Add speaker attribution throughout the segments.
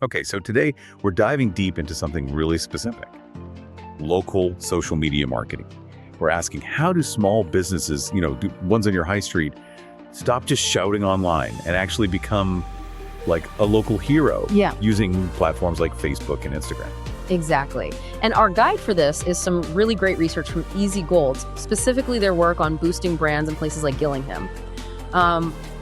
Speaker 1: Okay, so today we're diving deep into something really specific: local social media marketing. We're asking, how do small businesses, ones on your high street, stop just shouting online and actually become like a local hero
Speaker 2: Yeah.
Speaker 1: using platforms like Facebook and Instagram?
Speaker 2: Exactly. And our guide for this is some really great research from Easy Gold, specifically their work on boosting brands in places like Gillingham.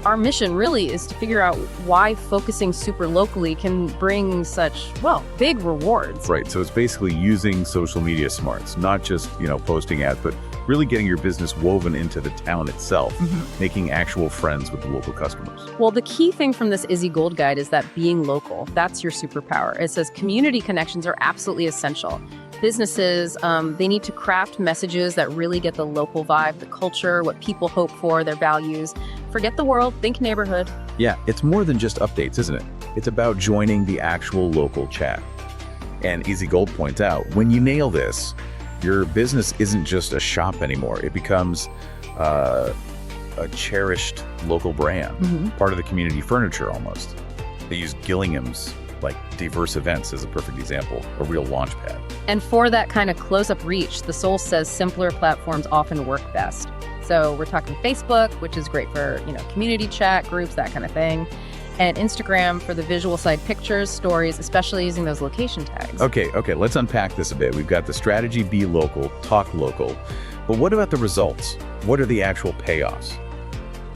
Speaker 2: Our mission really is to figure out why focusing super locally can bring such, big rewards.
Speaker 1: Right, so it's basically using social media smarts, not just, posting ads, but really getting your business woven into the town itself, making actual friends with the local customers.
Speaker 2: Well, the key thing from this Izzy Gold guide is that being local, that's your superpower. It says community connections are absolutely essential. Businesses, they need to craft messages that really get the local vibe, the culture, what people hope for, their values. Forget the world, think neighborhood.
Speaker 1: Yeah, it's more than just updates, isn't it? It's about joining the actual local chat. And Easy Gold points out, when you nail this, your business isn't just a shop anymore. It becomes a cherished local brand, part of the community furniture almost. They use Gillingham's diverse events as a perfect example, a real launch pad.
Speaker 2: And for that kind of close-up reach, the Soul says simpler platforms often work best. So we're talking Facebook, which is great for, community chat, groups, that kind of thing. And Instagram for the visual side, pictures, stories, especially using those location tags.
Speaker 1: Okay, let's unpack this a bit. We've got the strategy, be local, talk local. But what about the results? What are the actual payoffs?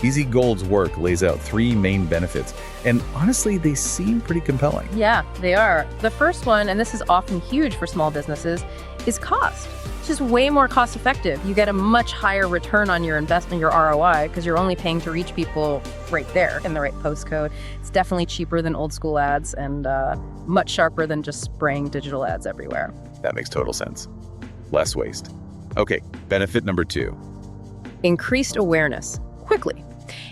Speaker 1: Easy Gold's work lays out 3 main benefits, and honestly, they seem pretty compelling.
Speaker 2: Yeah, they are. The first one, and this is often huge for small businesses, is cost. It's just way more cost effective. You get a much higher return on your investment, your ROI, because you're only paying to reach people right there in the right postcode. It's definitely cheaper than old school ads and much sharper than just spraying digital ads everywhere.
Speaker 1: That makes total sense. Less waste. Okay, benefit number 2.
Speaker 2: Increased awareness, quickly.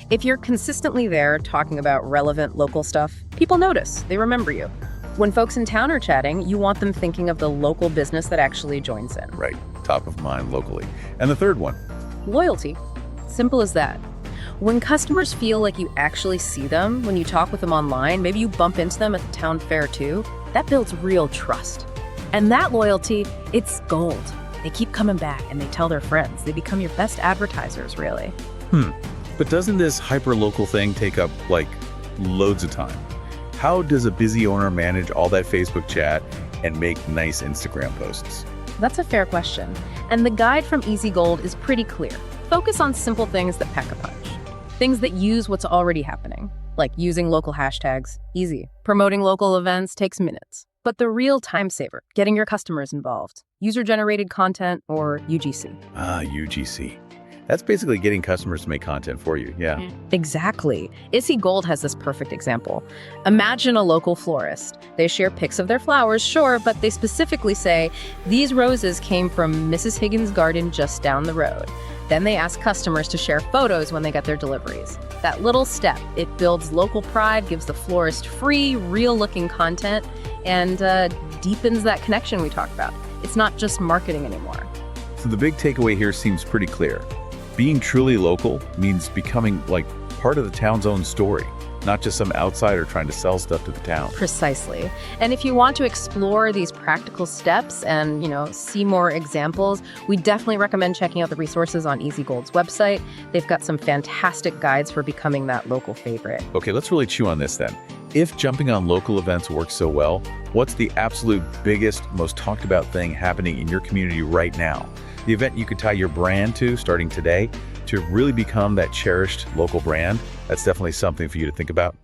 Speaker 2: If you're consistently there talking about relevant local stuff, people notice, they remember you. When folks in town are chatting, you want them thinking of the local business that actually joins in.
Speaker 1: Right, top of mind locally. And the third one?
Speaker 2: Loyalty. Simple as that. When customers feel like you actually see them, when you talk with them online, maybe you bump into them at the town fair too, that builds real trust. And that loyalty, it's gold. They keep coming back and they tell their friends. They become your best advertisers, really.
Speaker 1: But doesn't this hyper-local thing take up, loads of time? How does a busy owner manage all that Facebook chat and make nice Instagram posts?
Speaker 2: That's a fair question. And the guide from Easy Gold is pretty clear. Focus on simple things that pack a punch. Things that use what's already happening, like using local hashtags, easy. Promoting local events takes minutes. But the real time saver, getting your customers involved. User-generated content, or UGC.
Speaker 1: UGC. That's basically getting customers to make content for you, yeah.
Speaker 2: Exactly. Izzy Gold has this perfect example. Imagine a local florist. They share pics of their flowers, sure, but they specifically say, these roses came from Mrs. Higgins' garden just down the road. Then they ask customers to share photos when they get their deliveries. That little step, it builds local pride, gives the florist free, real-looking content, and deepens that connection we talked about. It's not just marketing anymore.
Speaker 1: So the big takeaway here seems pretty clear. Being truly local means becoming part of the town's own story, not just some outsider trying to sell stuff to the town.
Speaker 2: Precisely. And if you want to explore these practical steps and, see more examples, we definitely recommend checking out the resources on Easy Gold's website. They've got some fantastic guides for becoming that local favorite.
Speaker 1: Okay, let's really chew on this then. If jumping on local events works so well, what's the absolute biggest, most talked about thing happening in your community right now? The event you could tie your brand to starting today to really become that cherished local brand? That's definitely something for you to think about.